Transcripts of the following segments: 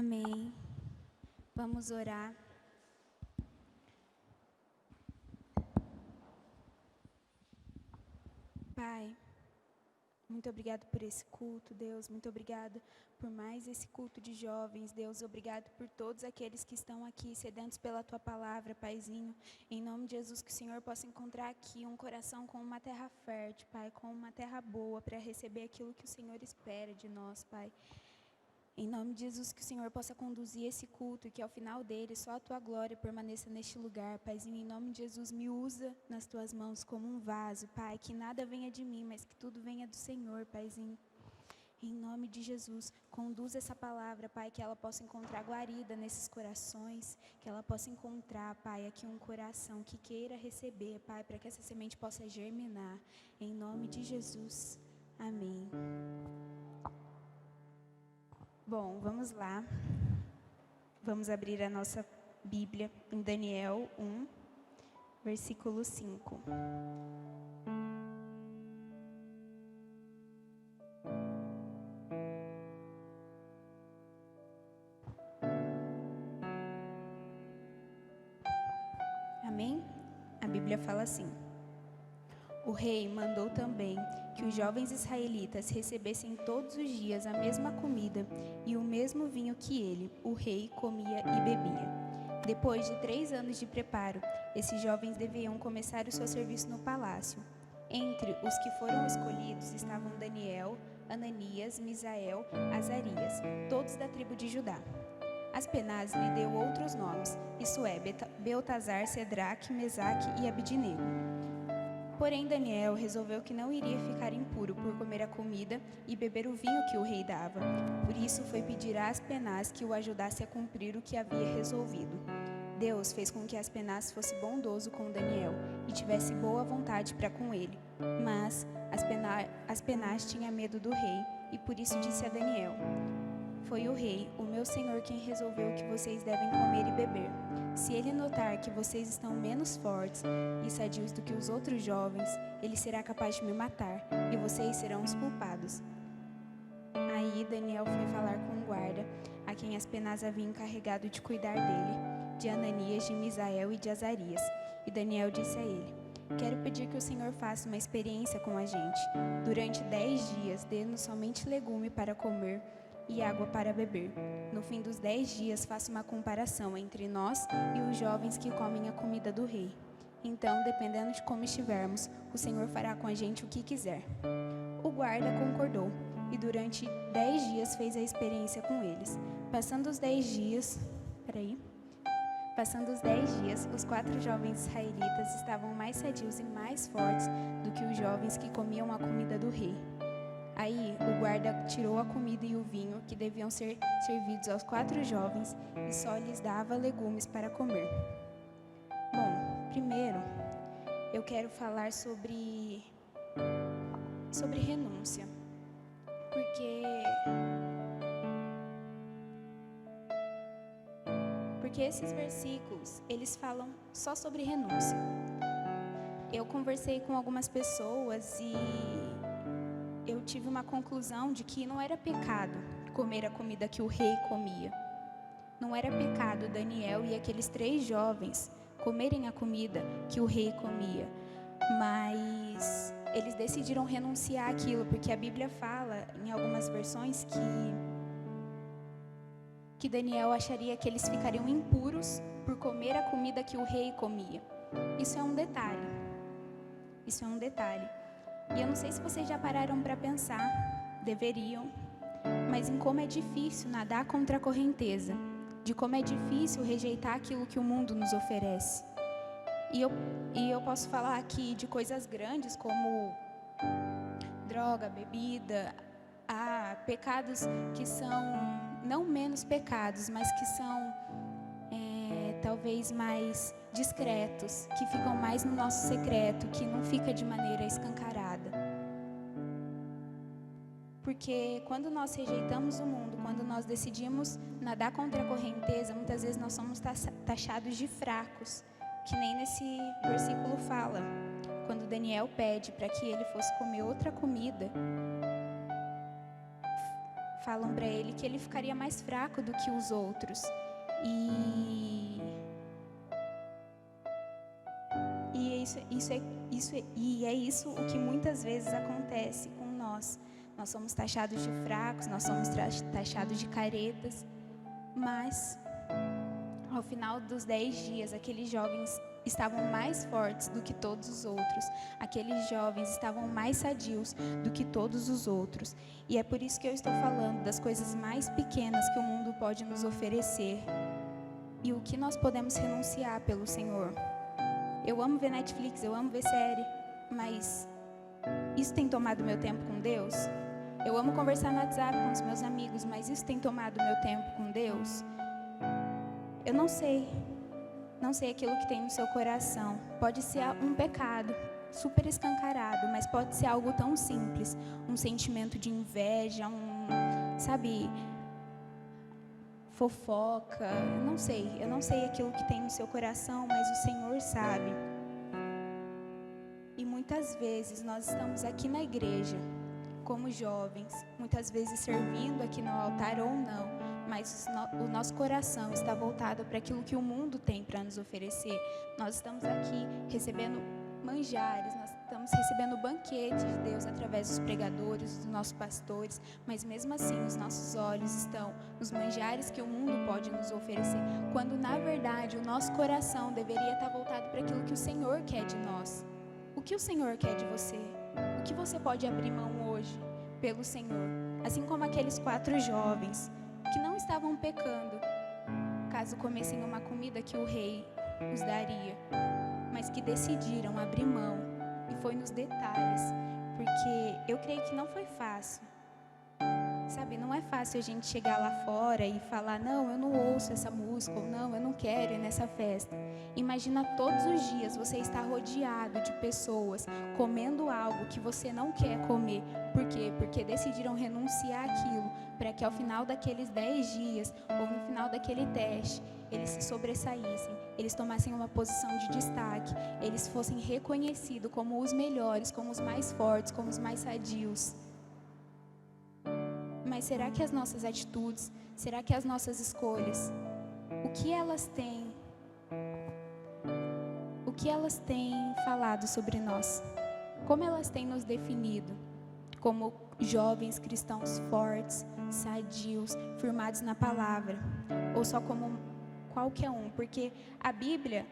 Amém. Vamos orar. Pai, muito obrigado por esse culto, Deus. Muito obrigado por mais esse culto de jovens, Deus. Obrigado por todos aqueles que estão aqui sedentos pela Tua palavra, Paizinho. Em nome de Jesus, que o Senhor possa encontrar aqui um coração com uma terra fértil, Pai, com uma terra boa para receber aquilo que o Senhor espera de nós, Pai. Em nome de Jesus, que o Senhor possa conduzir esse culto e que ao final dele só a Tua glória permaneça neste lugar, Paizinho. Em nome de Jesus, me usa nas Tuas mãos como um vaso, Pai. Que nada venha de mim, mas que tudo venha do Senhor, Paizinho. Em nome de Jesus, conduza essa palavra, Pai, que ela possa encontrar guarida nesses corações, que ela possa encontrar, Pai, aqui um coração que queira receber, Pai, para que essa semente possa germinar. Em nome de Jesus. Amém. Bom, vamos lá. Vamos abrir a nossa Bíblia em Daniel 1, versículo 5. Amém? A Bíblia fala assim: o rei mandou também que os jovens israelitas recebessem todos os dias a mesma comida e o mesmo vinho que ele, o rei, comia e bebia. Depois de 3 anos de preparo, esses jovens deviam começar o seu serviço no palácio. Entre os que foram escolhidos estavam Daniel, Ananias, Misael, Azarias, todos da tribo de Judá. Aspenaz lhe deu outros nomes, isso é, Beltazar, Sedraque, Mesaque e Abidnego. Porém, Daniel resolveu que não iria ficar impuro por comer a comida e beber o vinho que o rei dava. Por isso, foi pedir a Aspenaz que o ajudasse a cumprir o que havia resolvido. Deus fez com que Aspenaz fosse bondoso com Daniel e tivesse boa vontade para com ele. Mas Aspenaz tinha medo do rei e por isso disse a Daniel: foi o rei, o meu senhor, quem resolveu que vocês devem comer e beber. Se ele notar que vocês estão menos fortes e sadios do que os outros jovens, ele será capaz de me matar, e vocês serão os culpados. Aí Daniel foi falar com o guarda, a quem Aspenaz havia encarregado de cuidar dele, de Ananias, de Misael e de Azarias. E Daniel disse a ele: quero pedir que o Senhor faça uma experiência com a gente. Durante 10 dias, dê-nos somente legume para comer e água para beber. No fim dos 10 dias, faça uma comparação entre nós e os jovens que comem a comida do rei. Então, dependendo de como estivermos, o Senhor fará com a gente o que quiser. O guarda concordou e durante 10 dias fez a experiência com eles. Passando os 10 dias, os 4 jovens israelitas estavam mais sadios e mais fortes do que os jovens que comiam a comida do rei. Aí o guarda tirou a comida e o vinho que deviam ser servidos aos 4 jovens e só lhes dava legumes para comer. Bom, primeiro eu quero falar sobre renúncia, porque esses versículos, eles falam só sobre renúncia. Eu conversei com algumas pessoas e eu tive uma conclusão de que não era pecado comer a comida que o rei comia. Não era pecado Daniel e aqueles 3 jovens comerem a comida que o rei comia. Mas eles decidiram renunciar àquilo, porque a Bíblia fala, em algumas versões, que Daniel acharia que eles ficariam impuros por comer a comida que o rei comia. Isso é um detalhe. E eu não sei se vocês já pararam para pensar, deveriam, mas em como é difícil nadar contra a correnteza, de como é difícil rejeitar aquilo que o mundo nos oferece. E eu posso falar aqui de coisas grandes como droga, bebida, pecados que são não menos pecados, mas que são talvez mais discretos, que ficam mais no nosso secreto, que não fica de maneira escancarada. Porque quando nós rejeitamos o mundo, quando nós decidimos nadar contra a correnteza, muitas vezes nós somos taxados de fracos, que nem nesse versículo fala. Quando Daniel pede para que ele fosse comer outra comida, falam para ele que ele ficaria mais fraco do que os outros. E é isso o que muitas vezes acontece com nós. Nós somos taxados de fracos, nós somos taxados de caretas, mas ao final dos 10 dias, aqueles jovens estavam mais fortes do que todos os outros. Aqueles jovens estavam mais sadios do que todos os outros. E é por isso que eu estou falando das coisas mais pequenas que o mundo pode nos oferecer e o que nós podemos renunciar pelo Senhor. Eu amo ver Netflix, eu amo ver série, mas isso tem tomado meu tempo com Deus? Eu amo conversar no WhatsApp com os meus amigos, mas isso tem tomado meu tempo com Deus? Eu não sei aquilo que tem no seu coração. Pode ser um pecado super escancarado, mas pode ser algo tão simples, um sentimento de inveja, fofoca. Eu não sei aquilo que tem no seu coração, mas o Senhor sabe. E muitas vezes nós estamos aqui na igreja, como jovens, muitas vezes servindo aqui no altar ou não, mas o nosso coração está voltado para aquilo que o mundo tem para nos oferecer. Nós estamos aqui recebendo manjares, nós estamos recebendo o banquete de Deus através dos pregadores, dos nossos pastores, mas mesmo assim os nossos olhos estão nos manjares que o mundo pode nos oferecer, quando na verdade o nosso coração deveria estar voltado para aquilo que o Senhor quer de nós. O que o Senhor quer de você? O que você pode abrir mão hoje pelo Senhor? Assim como aqueles 4 jovens que não estavam pecando, caso comessem uma comida que o rei os daria, mas que decidiram abrir mão, e foi nos detalhes, porque eu creio que não foi fácil, sabe, não é fácil a gente chegar lá fora e falar, não, eu não ouço essa música, ou não, eu não quero ir nessa festa. Imagina todos os dias você estar rodeado de pessoas comendo algo que você não quer comer. Por quê? Porque decidiram renunciar àquilo, para que ao final daqueles 10 dias, ou no final daquele teste, eles se sobressaíssem, eles tomassem uma posição de destaque, eles fossem reconhecidos como os melhores, como os mais fortes, como os mais sadios. Mas será que as nossas atitudes, será que as nossas escolhas, o que elas têm falado sobre nós? Como elas têm nos definido? Como jovens cristãos fortes, sadios, firmados na palavra? Ou só como qualquer um? Porque a Bíblia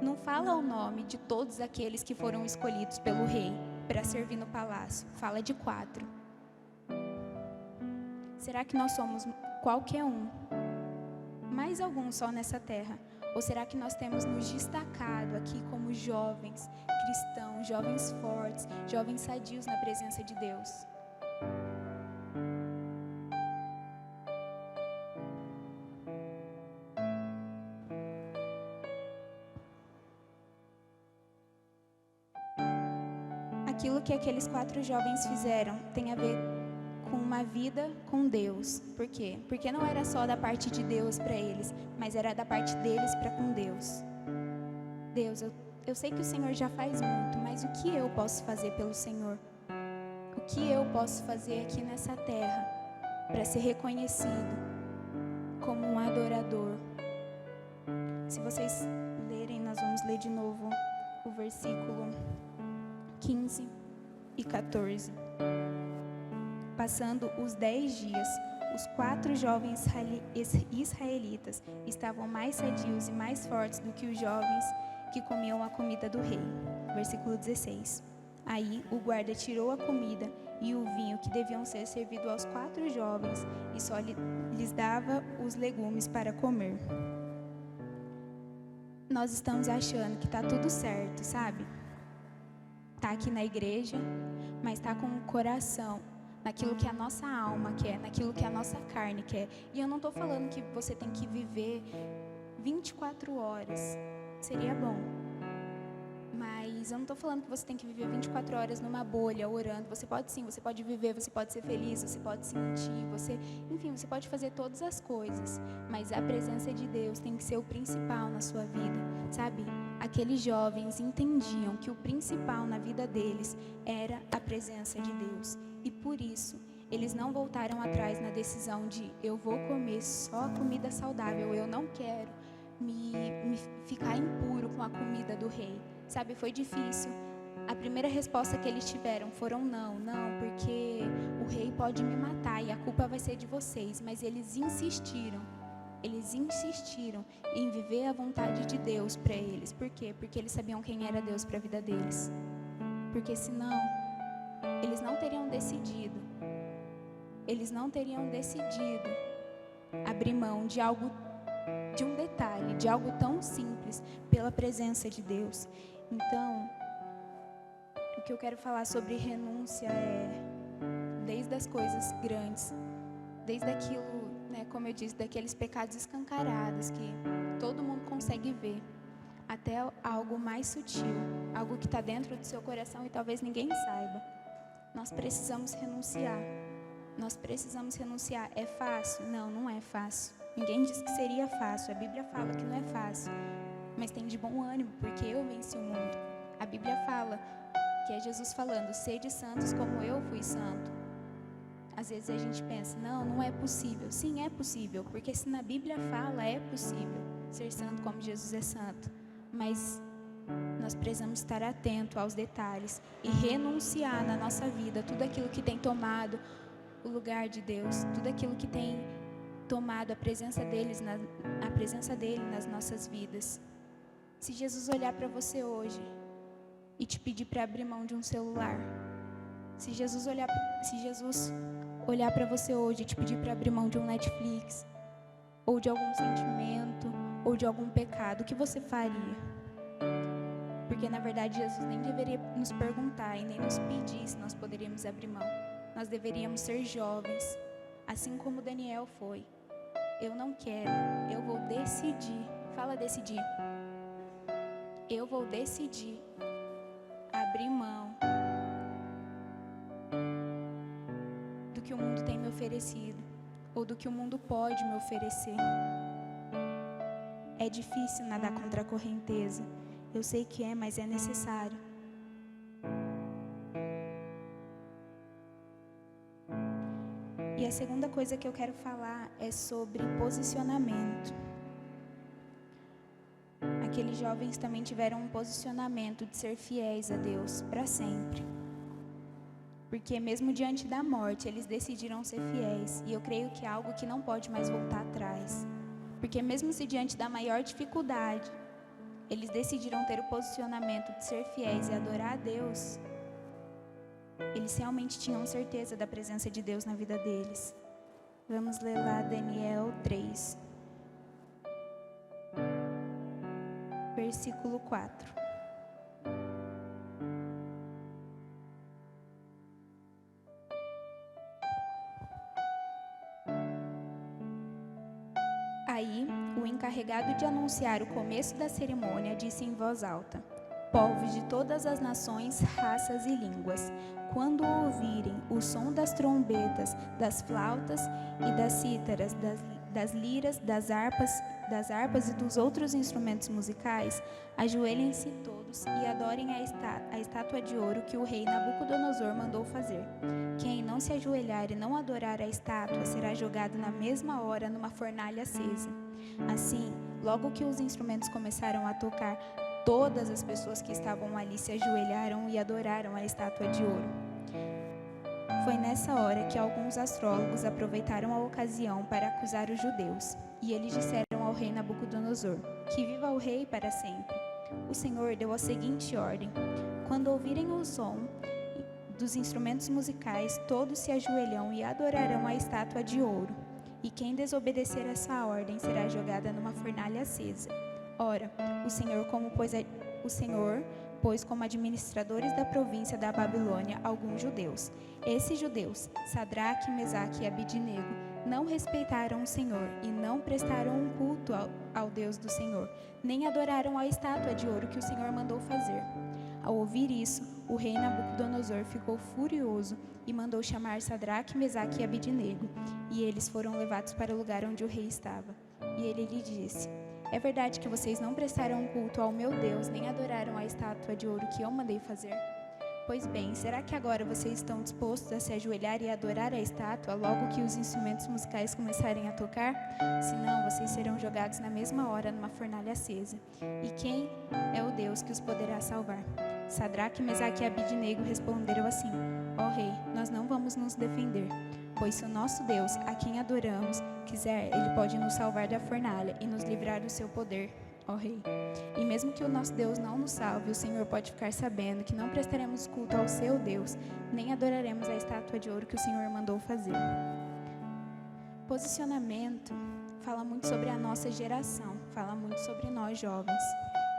não fala o nome de todos aqueles que foram escolhidos pelo rei para servir no palácio. Fala de 4. Será que nós somos qualquer um? Mais algum só nessa terra? Ou será que nós temos nos destacado aqui como jovens cristãos, jovens fortes, jovens sadios na presença de Deus? Aquilo que aqueles 4 jovens fizeram tem a ver com uma vida com Deus. Por quê? Porque não era só da parte de Deus para eles, mas era da parte deles para com Deus. Deus, eu sei que o Senhor já faz muito, mas o que eu posso fazer pelo Senhor? O que eu posso fazer aqui nessa terra para ser reconhecido como um adorador? Se vocês lerem, nós vamos ler de novo o versículo 15 e 14. Passando os 10 dias, os 4 jovens israelitas estavam mais sadios e mais fortes do que os jovens que comiam a comida do rei. Versículo 16. Aí o guarda tirou a comida e o vinho que deviam ser servidos aos 4 jovens e só lhes dava os legumes para comer. Nós estamos achando que está tudo certo, sabe? Está aqui na igreja, mas está com o coração naquilo que a nossa alma quer, naquilo que a nossa carne quer. E eu não estou falando que você tem que viver 24 horas. Seria bom. Mas eu não estou falando que você tem que viver 24 horas numa bolha, orando. Você pode sim, você pode viver, você pode ser feliz, você pode sentir, enfim, você pode fazer todas as coisas. Mas a presença de Deus tem que ser o principal na sua vida, sabe? Aqueles jovens entendiam que o principal na vida deles era a presença de Deus. E por isso, eles não voltaram atrás na decisão de eu vou comer só comida saudável, eu não quero me ficar impuro com a comida do rei. Sabe, foi difícil. A primeira resposta que eles tiveram foram não, porque o rei pode me matar e a culpa vai ser de vocês. Mas eles insistiram em viver a vontade de Deus para eles. Por quê? Porque eles sabiam quem era Deus para a vida deles. Porque senão, eles não teriam decidido abrir mão de algo, de um detalhe, de algo tão simples, pela presença de Deus. Então, o que eu quero falar sobre renúncia é desde as coisas grandes, desde aquilo, como eu disse, daqueles pecados escancarados que todo mundo consegue ver, até algo mais sutil, algo que está dentro do seu coração e talvez ninguém saiba. Nós precisamos renunciar. É fácil? Não, não é fácil. Ninguém diz que seria fácil. A Bíblia fala que não é fácil. Mas tem de bom ânimo, porque eu venci o mundo. A Bíblia fala que é Jesus falando, sede santos como eu fui santo. Às vezes a gente pensa, não é possível. Sim, é possível, porque se na Bíblia fala, é possível ser santo como Jesus é santo. Mas nós precisamos estar atento aos detalhes e renunciar na nossa vida tudo aquilo que tem tomado o lugar de Deus, tudo aquilo que tem tomado a presença dele nas nossas vidas. Se Jesus olhar para você hoje e te pedir para abrir mão de um celular, se Jesus olhar para você hoje e te pedir para abrir mão de um Netflix, ou de algum sentimento, ou de algum pecado, o que você faria? Porque na verdade Jesus nem deveria nos perguntar e nem nos pedir se nós poderíamos abrir mão. Nós deveríamos ser jovens, assim como Daniel foi. Eu não quero, eu vou decidir. Fala decidir. Eu vou decidir abrir mão do que o mundo tem me oferecido, ou do que o mundo pode me oferecer. É difícil nadar contra a correnteza. Eu sei que é, mas é necessário. E a segunda coisa que eu quero falar é sobre posicionamento. Aqueles jovens também tiveram um posicionamento de ser fiéis a Deus para sempre. Porque mesmo diante da morte, eles decidiram ser fiéis. E eu creio que é algo que não pode mais voltar atrás. Porque mesmo se diante da maior dificuldade, eles decidiram ter o posicionamento de ser fiéis e adorar a Deus, eles realmente tinham certeza da presença de Deus na vida deles. Vamos ler lá Daniel 3, versículo 4. Aí, o encarregado de anunciar o começo da cerimônia disse em voz alta: povos de todas as nações, raças e línguas, quando ouvirem o som das trombetas, das flautas e das cítaras, das liras, das harpas e dos outros instrumentos musicais, ajoelhem-se todos e adorem a estátua de ouro que o rei Nabucodonosor mandou fazer. Quem não se ajoelhar e não adorar a estátua será jogado na mesma hora numa fornalha acesa. Assim, logo que os instrumentos começaram a tocar, todas as pessoas que estavam ali se ajoelharam e adoraram a estátua de ouro. Foi nessa hora que alguns astrólogos aproveitaram a ocasião para acusar os judeus. E eles disseram ao rei Nabucodonosor: que viva o rei para sempre. O Senhor deu a seguinte ordem: quando ouvirem o som dos instrumentos musicais, todos se ajoelham e adorarão a estátua de ouro. E quem desobedecer essa ordem será jogada numa fornalha acesa. Ora, o Senhor pôs como administradores da província da Babilônia alguns judeus. Esses judeus, Sadraque, Mesaque e Abidnego, não respeitaram o Senhor e não prestaram um culto ao Deus do Senhor, nem adoraram a estátua de ouro que o Senhor mandou fazer. Ao ouvir isso, o rei Nabucodonosor ficou furioso e mandou chamar Sadraque, Mesaque e Abidnego, e eles foram levados para o lugar onde o rei estava. E ele lhe disse: é verdade que vocês não prestaram culto ao meu Deus, nem adoraram a estátua de ouro que eu mandei fazer? Pois bem, será que agora vocês estão dispostos a se ajoelhar e adorar a estátua logo que os instrumentos musicais começarem a tocar? Senão, vocês serão jogados na mesma hora numa fornalha acesa. E quem é o Deus que os poderá salvar? Sadraque, Mesaque e Abidnego responderam assim: Ó rei, nós não vamos nos defender, pois se o nosso Deus, a quem adoramos, quiser, ele pode nos salvar da fornalha e nos livrar do seu poder, ó rei. E mesmo que o nosso Deus não nos salve, o Senhor pode ficar sabendo que não prestaremos culto ao seu Deus, nem adoraremos a estátua de ouro que o Senhor mandou fazer. Posicionamento fala muito sobre a nossa geração, fala muito sobre nós jovens.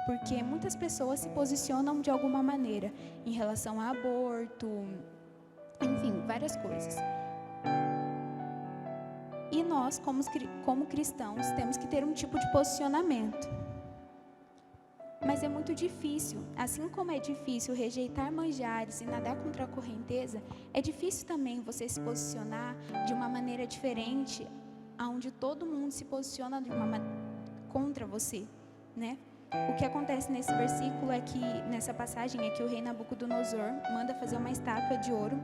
Porque muitas pessoas se posicionam de alguma maneira em relação a aborto, enfim, várias coisas. E nós, como cristãos, temos que ter um tipo de posicionamento. Mas é muito difícil, assim como é difícil rejeitar manjares e nadar contra a correnteza, é difícil também você se posicionar de uma maneira diferente, onde todo mundo se posiciona contra você, né? O que acontece nesse versículo nessa passagem, é que o rei Nabucodonosor manda fazer uma estátua de ouro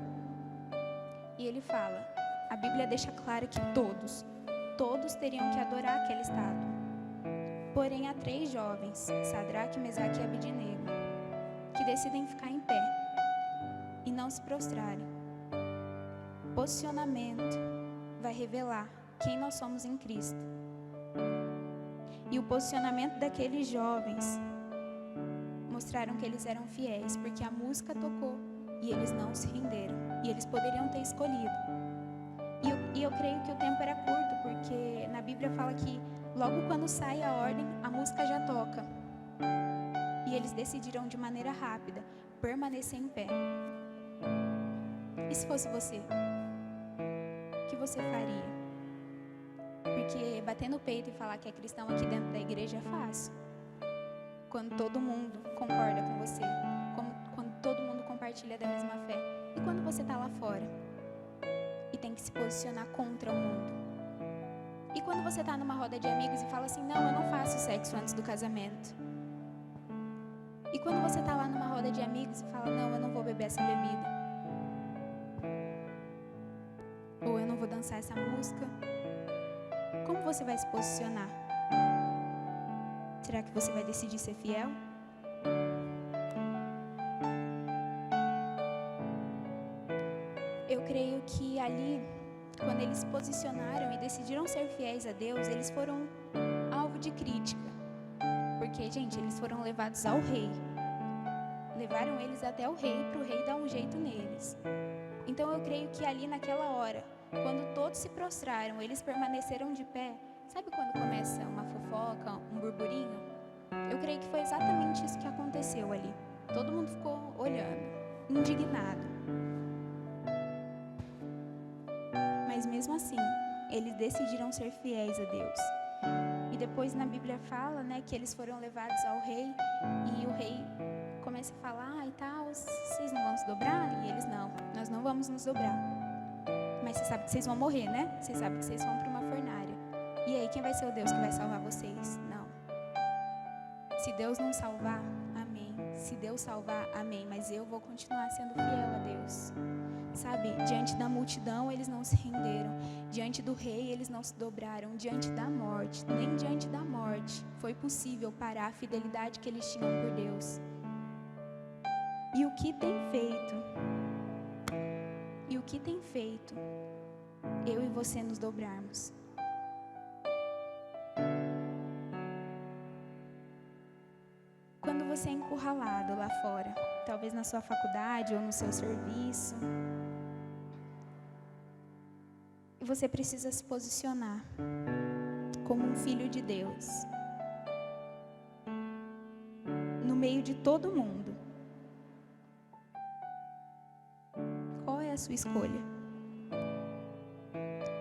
e ele fala, a Bíblia deixa claro que todos teriam que adorar aquela estátua. Porém, há 3 jovens, Sadraque, Mesaque e Abidnego, que decidem ficar em pé e não se prostrarem. Posicionamento vai revelar quem nós somos em Cristo. E o posicionamento daqueles jovens mostraram que eles eram fiéis, porque a música tocou e eles não se renderam. E eles poderiam ter escolhido. E eu creio que o tempo era curto, porque na Bíblia fala que logo quando sai a ordem, a música já toca. E eles decidiram de maneira rápida permanecer em pé. E se fosse você? O que você faria? Porque bater no peito e falar que é cristão aqui dentro da igreja é fácil. Quando todo mundo concorda com você, quando todo mundo compartilha da mesma fé. E quando você está lá fora e tem que se posicionar contra o mundo? E quando você está numa roda de amigos e fala assim, não, eu não faço sexo antes do casamento. E quando você está lá numa roda de amigos e fala, não, eu não vou beber essa bebida. Ou eu não vou dançar essa música. Como você vai se posicionar? Será que você vai decidir ser fiel? Eu creio que ali, quando eles se posicionaram e decidiram ser fiéis a Deus, eles foram alvo de crítica. Porque, gente, eles foram levados ao rei. Levaram eles até o rei, para o rei dar um jeito neles. Então eu creio que ali naquela hora, quando todos se prostraram, eles permaneceram de pé. Sabe quando começa uma fofoca, um burburinho? Eu creio que foi exatamente isso que aconteceu ali. Todo mundo ficou olhando, indignado. Mas mesmo assim, eles decidiram ser fiéis a Deus. E depois na Bíblia fala, né, que eles foram levados ao rei e o rei começa a falar, e tal, vocês não vão se dobrar? E eles, não, nós não vamos nos dobrar. Mas você sabe que vocês vão morrer, né? Vocês sabem que vocês vão para uma fornalha. E aí, quem vai ser o Deus que vai salvar vocês? Não. Se Deus não salvar, amém. Se Deus salvar, amém. Mas eu vou continuar sendo fiel a Deus. Sabe, diante da multidão, eles não se renderam. Diante do rei, eles não se dobraram. Diante da morte, nem diante da morte, foi possível parar a fidelidade que eles tinham por Deus. E o que tem feito? E o que tem feito eu e você nos dobrarmos? Quando você é encurralado lá fora, talvez na sua faculdade ou no seu serviço, e você precisa se posicionar como um filho de Deus, no meio de todo mundo. Qual é a sua escolha?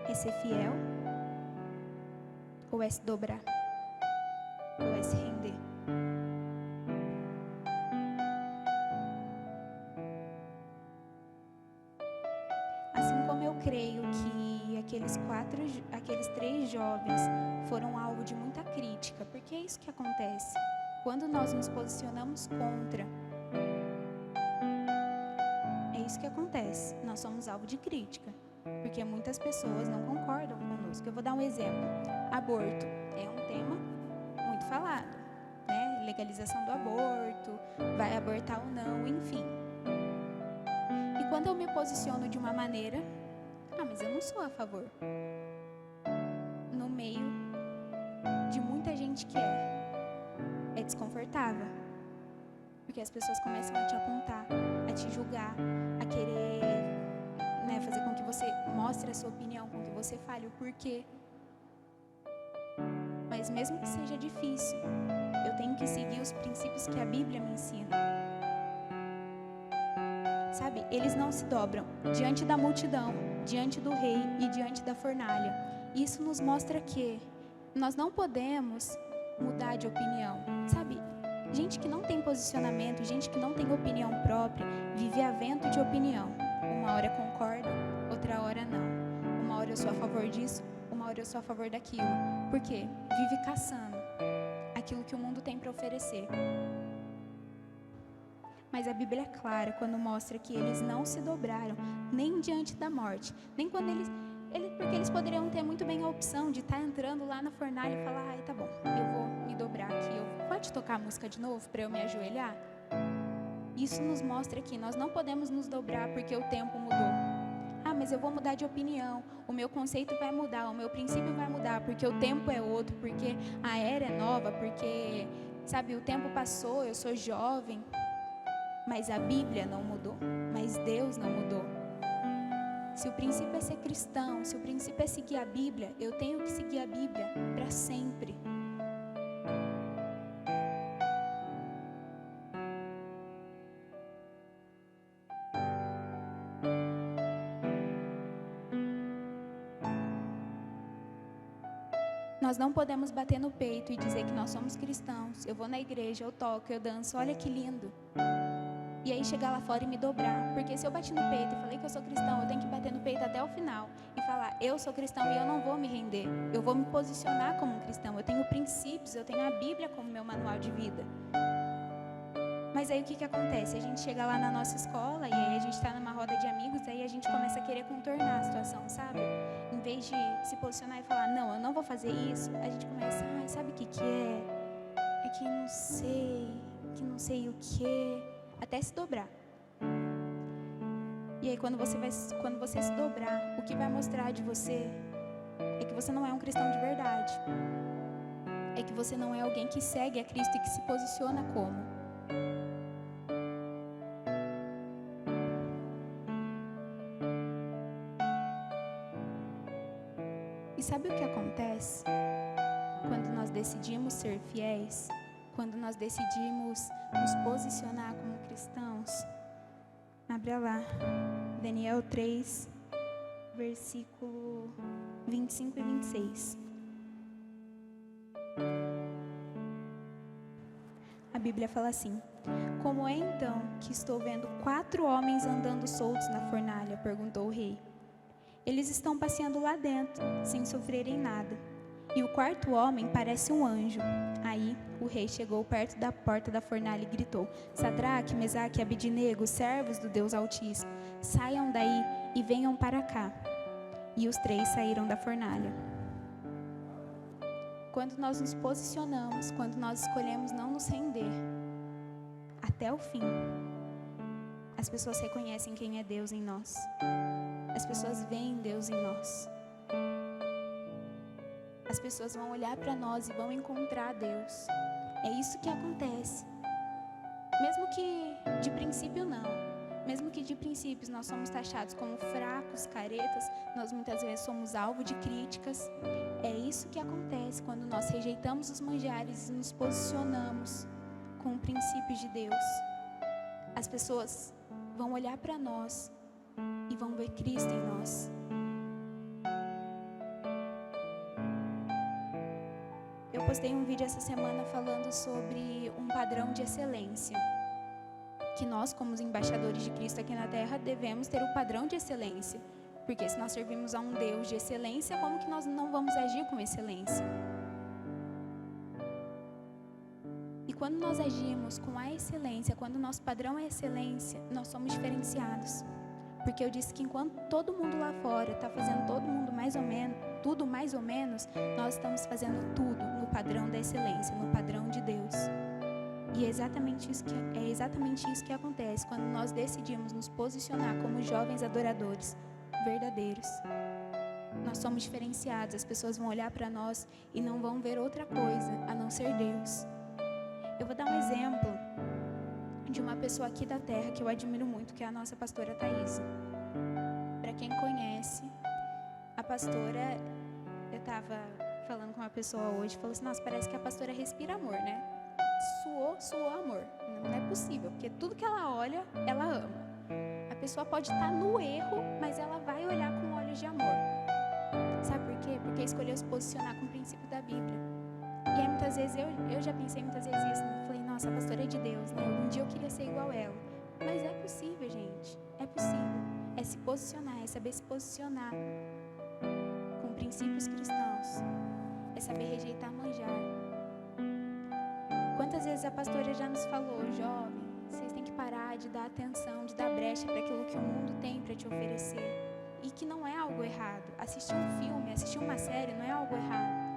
É ser fiel? Ou é se dobrar? Ou é se render? Assim como eu creio que aqueles 3 jovens foram alvo de muita crítica, porque é isso que acontece. Quando nós nos posicionamos contra, isso que acontece. Nós somos alvo de crítica, porque muitas pessoas não concordam conosco. Eu vou dar um exemplo. Aborto é um tema muito falado, né? Legalização do aborto, vai abortar ou não, enfim. E quando eu me posiciono de uma maneira, mas eu não sou a favor. No meio de muita gente que é desconfortável. Porque as pessoas começam a te apontar, a te julgar, a querer, né, fazer com que você mostre a sua opinião, com que você fale o porquê. Mas mesmo que seja difícil, eu tenho que seguir os princípios que a Bíblia me ensina. Sabe, eles não se dobram diante da multidão, diante do rei e diante da fornalha. Isso nos mostra que nós não podemos mudar de opinião, sabe? Gente que não tem posicionamento, gente que não tem opinião própria, vive a vento de opinião. Uma hora concorda, outra hora não. Uma hora eu sou a favor disso, uma hora eu sou a favor daquilo. Por quê? Vive caçando aquilo que o mundo tem para oferecer. Mas a Bíblia é clara quando mostra que eles não se dobraram nem diante da morte, nem quando porque eles poderiam ter muito bem a opção de estar entrando lá na fornalha e falar, tá bom, eu vou me dobrar aqui, pode tocar a música de novo para eu me ajoelhar? Isso nos mostra que nós não podemos nos dobrar porque o tempo mudou. Mas eu vou mudar de opinião, o meu conceito vai mudar, o meu princípio vai mudar, porque o tempo é outro, porque a era é nova, porque, sabe, o tempo passou, eu sou jovem. Mas a Bíblia não mudou, mas Deus não mudou. Se o princípio é ser cristão, se o princípio é seguir a Bíblia, eu tenho que seguir a Bíblia para sempre. Nós não podemos bater no peito e dizer que nós somos cristãos. Eu vou na igreja, eu toco, eu danço, olha que lindo. E aí chegar lá fora e me dobrar. Porque se eu bati no peito e falei que eu sou cristão, eu tenho que bater no peito até o final e falar, eu sou cristão e eu não vou me render. Eu vou me posicionar como um cristão. Eu tenho princípios, eu tenho a Bíblia como meu manual de vida. Mas aí o que acontece? A gente chega lá na nossa escola e aí a gente está numa roda de amigos, aí a gente começa a querer contornar a situação, sabe? Em vez de se posicionar e falar, não, eu não vou fazer isso, a gente começa, sabe o que é? É que não sei o que, até se dobrar. E aí quando você se dobrar, o que vai mostrar de você é que você não é um cristão de verdade. É que você não é alguém que segue a Cristo e que se posiciona como. E sabe o que acontece quando nós decidimos ser fiéis? Quando nós decidimos nos posicionar como cristãos? Abra lá, Daniel 3, versículo 25 e 26. A Bíblia fala assim: como é então que estou vendo 4 homens andando soltos na fornalha? Perguntou o rei. Eles estão passeando lá dentro, sem sofrerem nada. E o 4º homem parece um anjo. Aí o rei chegou perto da porta da fornalha e gritou: Sadraque, Mesaque e Abednego, servos do Deus Altíssimo, saiam daí e venham para cá. E os 3 saíram da fornalha. Quando nós nos posicionamos, quando nós escolhemos não nos render até o fim, as pessoas reconhecem quem é Deus em nós. As pessoas veem Deus em nós. As pessoas vão olhar para nós e vão encontrar Deus. É isso que acontece. Mesmo que de princípio não. Mesmo que de princípios nós somos taxados como fracos, caretas, nós muitas vezes somos alvo de críticas. É isso que acontece quando nós rejeitamos os manjares e nos posicionamos com o princípio de Deus. As pessoas vão olhar para nós e vão ver Cristo em nós. Eu postei um vídeo essa semana falando sobre um padrão de excelência. Que nós, como os embaixadores de Cristo aqui na Terra, devemos ter o padrão de excelência. Porque se nós servimos a um Deus de excelência, como que nós não vamos agir com excelência? E quando nós agimos com a excelência, quando o nosso padrão é excelência, nós somos diferenciados. Porque eu disse que enquanto todo mundo lá fora está fazendo todo mundo tudo mais ou menos, nós estamos fazendo tudo no padrão da excelência, no padrão de Deus. E é exatamente isso que acontece quando nós decidimos nos posicionar como jovens adoradores verdadeiros. Nós somos diferenciados, as pessoas vão olhar para nós e não vão ver outra coisa a não ser Deus. Eu vou dar um exemplo de uma pessoa aqui da terra que eu admiro muito, que é a nossa pastora Thaís. Para quem conhece, a pastora, eu estava falando com uma pessoa hoje, falou assim, nossa, parece que a pastora respira amor, né? Suou amor. Não é possível, porque tudo que ela olha, ela ama. A pessoa pode estar no erro, mas ela vai olhar com olhos de amor. Sabe por quê? Porque escolheu se posicionar com o princípio da Bíblia. E aí muitas vezes, eu já pensei muitas vezes isso, né? Falei, nossa, a pastora é de Deus, né? Um dia eu queria ser igual a ela. Mas é possível, gente. É possível. É se posicionar, é saber se posicionar com princípios cristãos. É saber rejeitar manjar. Quantas vezes a pastora já nos falou, jovem, vocês têm que parar de dar atenção, de dar brecha para aquilo que o mundo tem para te oferecer. E que não é algo errado. Assistir um filme, assistir uma série não é algo errado.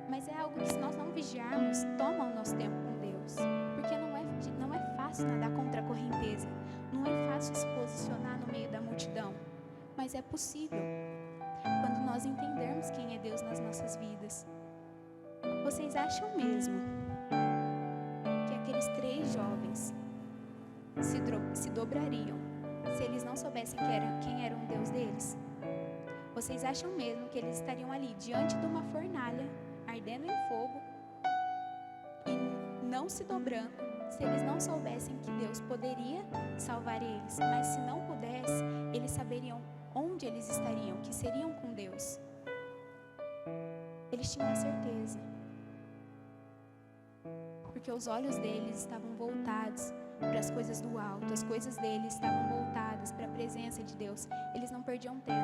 Mas é algo que, se nós não vigiarmos, toma o nosso tempo com Deus. Porque não é fácil nadar contra a correnteza. Não é fácil se posicionar no meio da multidão. Mas é possível quando nós entendermos quem é Deus nas nossas vidas. Vocês acham mesmo que aqueles 3 jovens se dobrariam se eles não soubessem quem era o Deus deles? Vocês acham mesmo que eles estariam ali diante de uma fornalha, ardendo em fogo, e não se dobrando, se eles não soubessem que Deus poderia salvar eles? Mas se não pudesse, eles saberiam onde eles estariam, que seriam com Deus. Eles tinham a certeza, porque os olhos deles estavam voltados para as coisas do alto, as coisas deles estavam voltadas para a presença de Deus. Eles não perdiam tempo.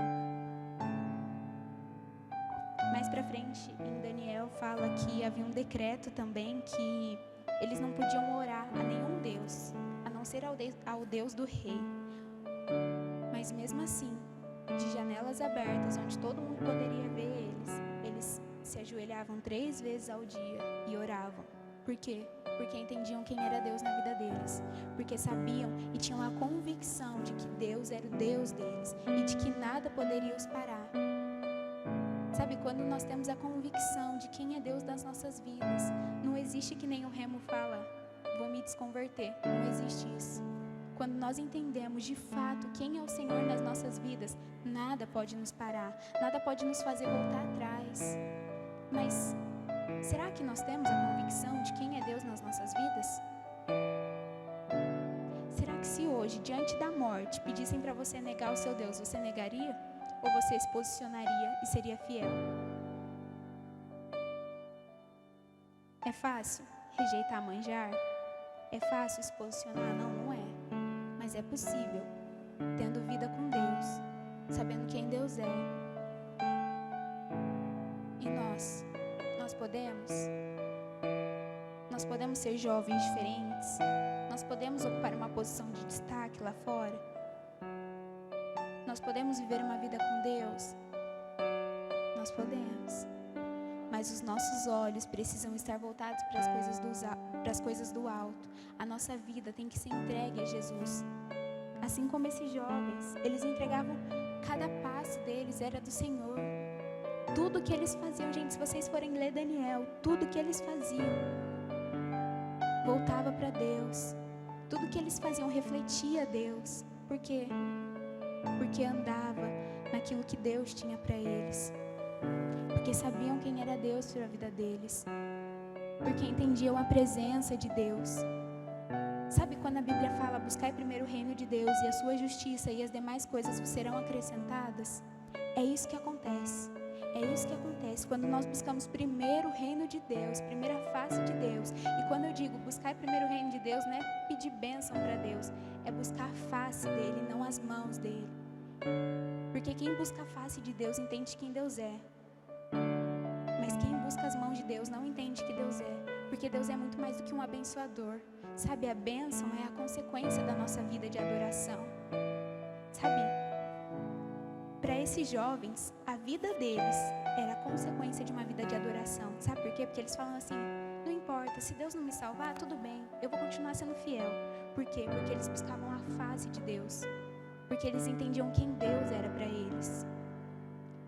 Mais para frente, em Daniel, fala que havia um decreto também que eles não podiam orar a nenhum Deus, a não ser ao Deus do rei. Mas mesmo assim, de janelas abertas, onde todo mundo poderia ver eles se ajoelhavam 3 vezes ao dia e oravam. Por quê? Porque entendiam quem era Deus na vida deles. Porque sabiam e tinham a convicção de que Deus era o Deus deles e de que nada poderia os parar. Sabe, quando nós temos a convicção de quem é Deus das nossas vidas, não existe que nem o Remo fala, vou me desconverter. Não existe isso. Quando nós entendemos de fato quem é o Senhor nas nossas vidas, nada pode nos parar, nada pode nos fazer voltar atrás. Mas será que nós temos a convicção de quem é Deus nas nossas vidas? Será que se hoje, diante da morte, pedissem para você negar o seu Deus, você negaria? Ou você se posicionaria e seria fiel? É fácil rejeitar manjar? É fácil se posicionar? Não, não é. Mas é possível, tendo vida com Deus, sabendo quem Deus é. E nós podemos? Nós podemos ser jovens diferentes? Nós podemos ocupar uma posição de destaque lá fora? Nós podemos viver uma vida com Deus? Nós podemos. Mas os nossos olhos precisam estar voltados para as coisas do alto. A nossa vida tem que ser entregue a Jesus. Assim como esses jovens, eles entregavam, cada passo deles era do Senhor. Tudo que eles faziam, gente, se vocês forem ler Daniel, tudo que eles faziam voltava para Deus. Tudo que eles faziam refletia a Deus. Por quê? Porque andava naquilo que Deus tinha para eles. Porque sabiam quem era Deus para a vida deles. Porque entendiam a presença de Deus. Sabe quando a Bíblia fala, buscai primeiro o reino de Deus e a sua justiça e as demais coisas vos serão acrescentadas? É isso que acontece. É isso que acontece quando nós buscamos primeiro o reino de Deus, primeiro a face de Deus. E quando eu digo buscar primeiro o reino de Deus, não é pedir bênção para Deus, é buscar a face dele, não as mãos dele. Porque quem busca a face de Deus entende quem Deus é. Mas quem busca as mãos de Deus não entende que Deus é. Porque Deus é muito mais do que um abençoador. Sabe, a bênção é a consequência da nossa vida de adoração. sabe? Para esses jovens, a vida deles era a consequência de uma vida de adoração. Sabe por quê? Porque eles falam assim: não importa, se Deus não me salvar, tudo bem, eu vou continuar sendo fiel. Por quê? Porque eles buscavam a face de Deus. Porque eles entendiam quem Deus era para eles.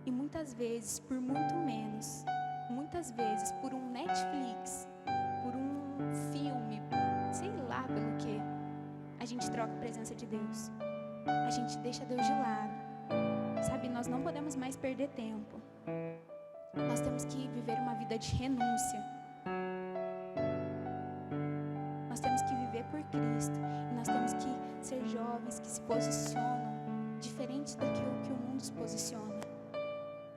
E muitas vezes, por muito menos, muitas vezes, por um Netflix, por um filme, sei lá pelo que, a gente troca a presença de Deus. A gente deixa Deus de lado. Sabe, nós não podemos mais perder tempo. Nós temos que viver uma vida de renúncia. Nós temos que viver por Cristo. E nós temos que ser jovens que se posicionam diferente daquilo que o mundo se posiciona.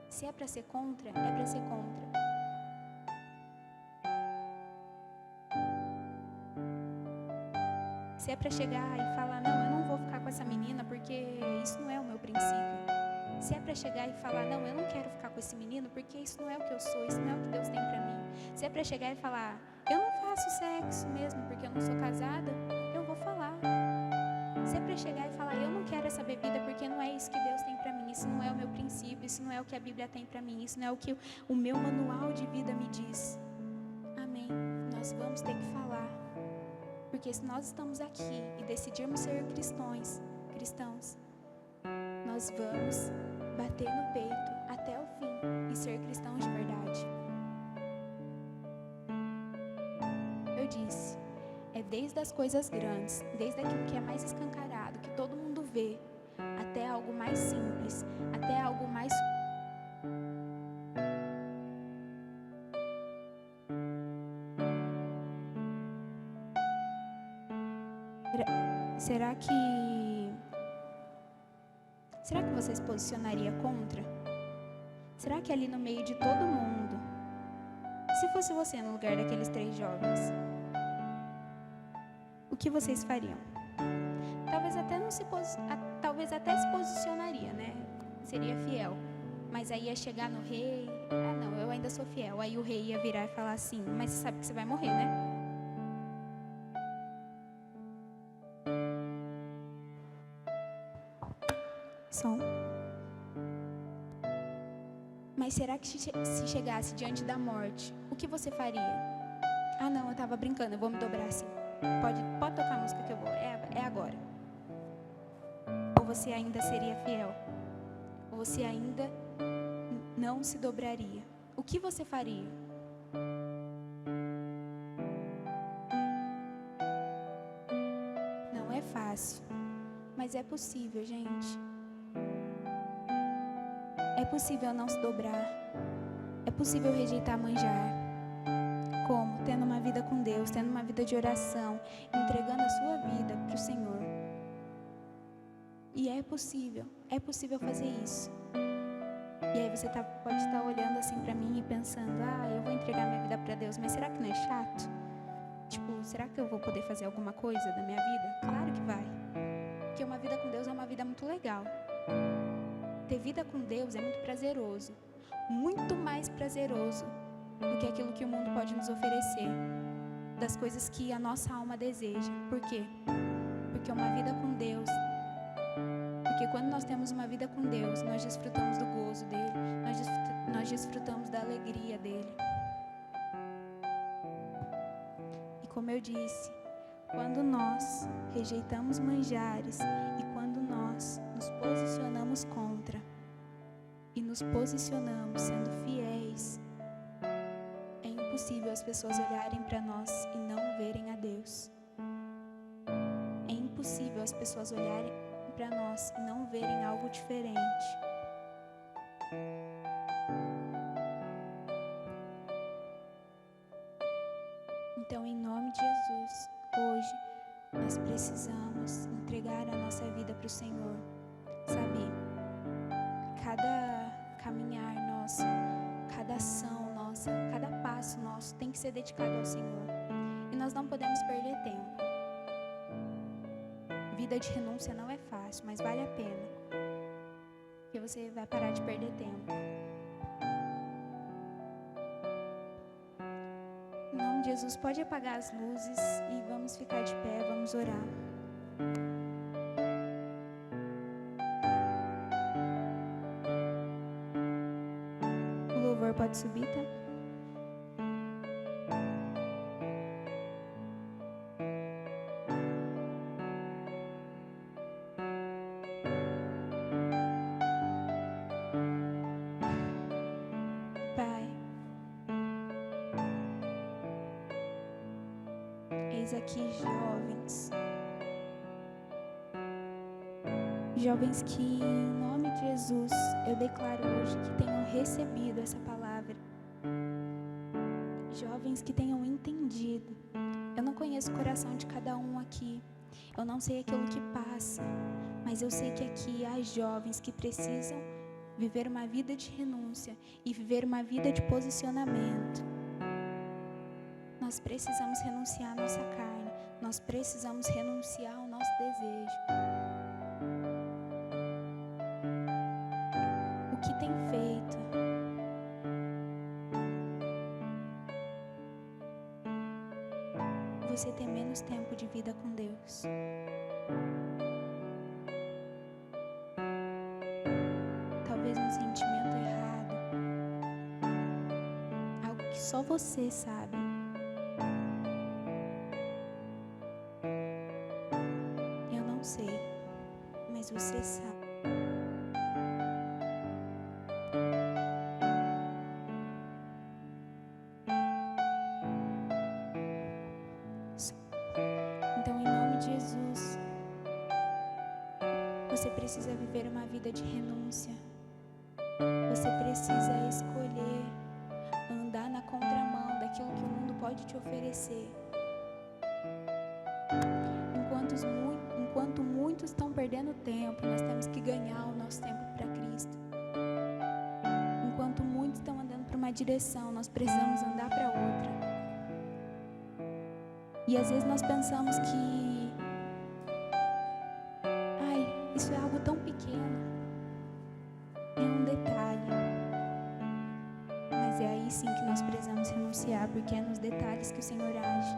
Se é para ser contra, é para ser contra. Se é para chegar e falar: não, eu não vou ficar com essa menina porque isso não é o meu princípio. Se é para chegar e falar: não, eu não quero ficar com esse menino porque isso não é o que eu sou, isso não é o que Deus tem para mim. Se é para chegar e falar: eu não faço sexo mesmo porque eu não sou casada, eu vou falar. Se é para chegar e falar: eu não quero essa bebida porque não é isso que Deus tem para mim, isso não é o meu princípio, isso não é o que a Bíblia tem para mim, isso não é o que o meu manual de vida me diz. Amém. Nós vamos ter que falar. Porque se nós estamos aqui e decidirmos ser cristãos, nós vamos bater no peito até o fim e ser cristãos de verdade. Eu disse, é desde as coisas grandes, desde aquilo que é mais escancarado, que todo mundo vê, até algo mais simples, até algo mais... Será que você se posicionaria contra? Será que ali no meio de todo mundo, se fosse você no lugar daqueles 3 jovens, o que vocês fariam? Talvez até se posicionaria, né? Seria fiel. Mas aí ia chegar no rei: ah, não, eu ainda sou fiel. Aí o rei ia virar e falar assim: mas você sabe que você vai morrer, né? Mas será que se chegasse diante da morte, o que você faria? Ah, não, eu tava brincando, eu vou me dobrar assim. Pode tocar a música que eu vou, é agora. Ou você ainda seria fiel? Ou você ainda não se dobraria? O que você faria? Não é fácil, mas é possível, gente. É possível não se dobrar. É possível rejeitar manjar. Como? Tendo uma vida com Deus, tendo uma vida de oração, entregando a sua vida para o Senhor. E é possível fazer isso. E aí você pode estar olhando assim para mim e pensando: ah, eu vou entregar minha vida para Deus, mas será que não é chato? Tipo, será que eu vou poder fazer alguma coisa da minha vida? Claro que vai. Porque uma vida com Deus é uma vida muito legal. Ter vida com Deus é muito prazeroso, muito mais prazeroso do que aquilo que o mundo pode nos oferecer, das coisas que a nossa alma deseja. Por quê? Porque uma vida com Deus, porque quando nós temos uma vida com Deus, nós desfrutamos do gozo dele, nós desfrutamos da alegria dele. E como eu disse, quando nós rejeitamos manjares e quando nós nos posicionamos contra e nos posicionamos sendo fiéis, é impossível as pessoas olharem para nós e não verem a Deus. É impossível as pessoas olharem para nós e não verem algo diferente. Então, em nome de Jesus, hoje nós precisamos entregar a nossa vida para o Senhor. Sabe, cada caminhar nosso, cada ação nossa, cada passo nosso tem que ser dedicado ao Senhor. E nós não podemos perder tempo. Vida de renúncia não é fácil, mas vale a pena. Porque você vai parar de perder tempo. Em nome de Jesus, pode apagar as luzes e vamos ficar de pé, vamos orar. eis aqui jovens que, em nome de Jesus, eu declaro hoje que tenham recebido essa palavra, jovens que tenham entendido. Eu não conheço o coração de cada um aqui, eu não sei aquilo que passa, mas eu sei que aqui há jovens que precisam viver uma vida de renúncia e viver uma vida de posicionamento. Nós precisamos renunciar à nossa carne, nós precisamos renunciar ao nosso desejo. O que tem feito você ter menos tempo de vida com Deus? Talvez um sentimento errado, algo que só você sabe. Eu não sei, mas você sabe. Então, em nome de Jesus, você precisa viver uma vida de renúncia. Você precisa escolher andar na contramão daquilo que o mundo pode te oferecer. Enquanto muitos estão perdendo tempo, nós temos que ganhar o nosso tempo para Cristo. Enquanto muitos estão andando para uma direção, nós precisamos andar para outra. E às vezes nós pensamos que isso é algo tão pequeno, é um detalhe. Mas é aí sim que nós precisamos renunciar, porque é nos detalhes que o Senhor age.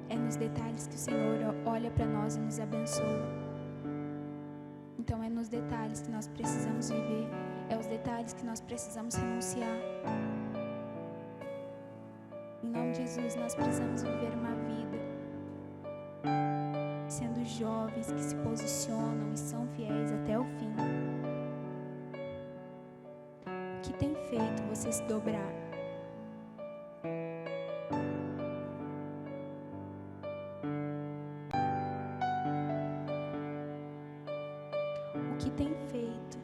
É nos detalhes que o Senhor olha para nós e nos abençoa. Então é nos detalhes que nós precisamos viver, é os detalhes que nós precisamos renunciar. Em nome de Jesus, nós precisamos viver uma vida sendo jovens que se posicionam e são fiéis até o fim. O que tem feito você se dobrar? O que tem feito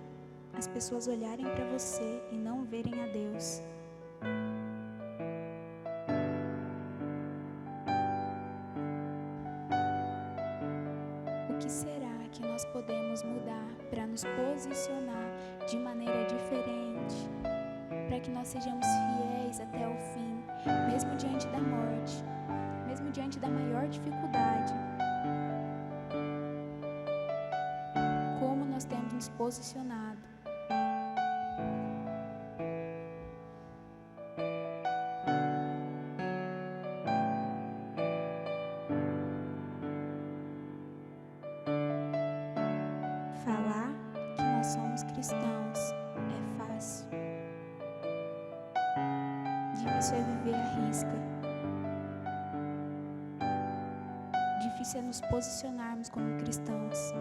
as pessoas olharem para você e não verem a Deus? O que será que nós podemos mudar para nos posicionar de maneira diferente, para que nós sejamos fiéis até o fim, mesmo diante da morte, mesmo diante da maior dificuldade? Como nós temos nos posicionado? Falar que nós somos cristãos é fácil. Difícil é viver à risca. Difícil é nos posicionarmos como cristãos.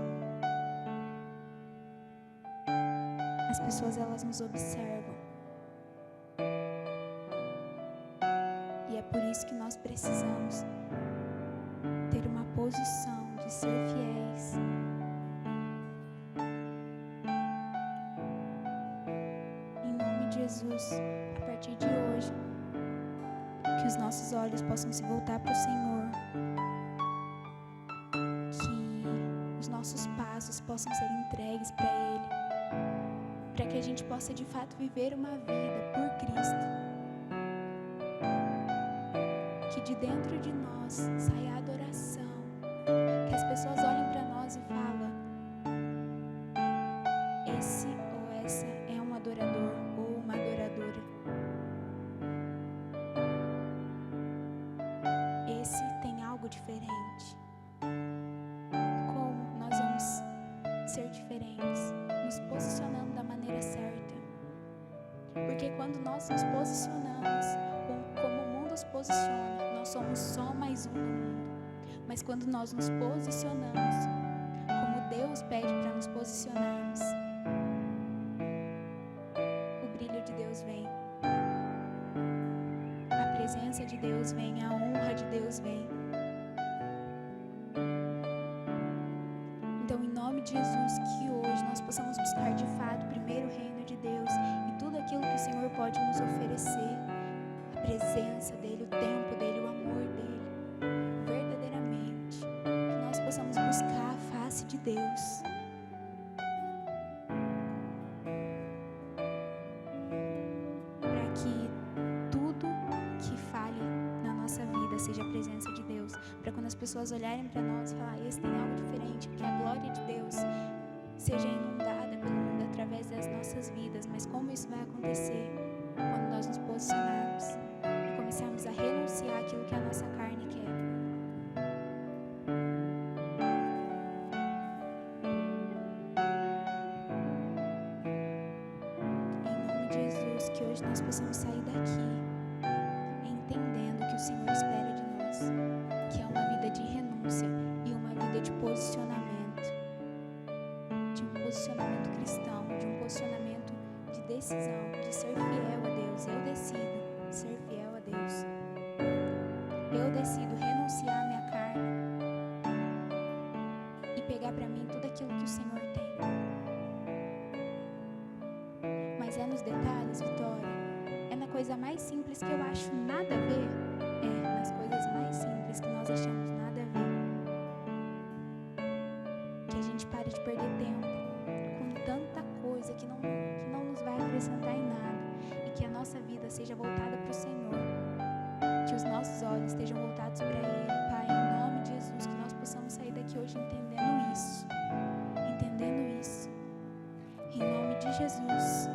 As pessoas, elas nos observam. E é por isso que nós precisamos ter uma posição de ser fiéis. Jesus, a partir de hoje, que os nossos olhos possam se voltar para o Senhor, que os nossos passos possam ser entregues para Ele, para que a gente possa de fato viver uma vida por Cristo, que de dentro de nós saia a adoração, que as pessoas olhem para nós e falem: esse ou essa é um adorador ou uma adoradora. Esse tem algo diferente. Como nós vamos ser diferentes? Nos posicionando da maneira certa. Porque quando nós nos posicionamos como o mundo se posiciona, nós somos só mais um no mundo. Mas quando nós nos posicionamos como Deus pede para nos posicionarmos, o brilho de Deus vem. A presença de Deus vem, a honra de Deus vem. Então, em nome de Jesus, que hoje nós possamos buscar de fato primeiro o reino de Deus e tudo aquilo que o Senhor pode nos oferecer, a presença dEle, o tempo dEle, o amor dEle, verdadeiramente, que nós possamos buscar a face de Deus. Para que tudo que fale na nossa vida seja a presença de Deus, para quando as pessoas olharem para nós e falar, esse tem algo diferente, que a glória de Deus seja inundada pelo mundo através das nossas vidas. Mas como isso vai acontecer? Quando nós nos posicionarmos e começarmos a renunciar àquilo que a nossa carne quer. Em nome de Jesus, que hoje nós possamos sair daqui entendendo que o Senhor espera de nós, que é uma vida de renúncia e uma vida de posicionamento cristão, de um posicionamento de decisão, de ser fiel a Deus. Eu decido ser fiel a Deus. Eu decido renunciar à minha carne e pegar para mim tudo aquilo que o Senhor tem. Mas é nos detalhes, Vitória. É na coisa mais simples que eu acho nada a ver. É nas coisas mais simples que nós achamos nada a ver. Que a gente pare de perder tempo com tanta coisa que não nos vai acrescentar em nada. E que a nossa vida seja voltada para o Senhor. Que os nossos olhos estejam voltados para Ele. Pai, em nome de Jesus, que nós possamos sair daqui hoje entendendo isso. Em nome de Jesus.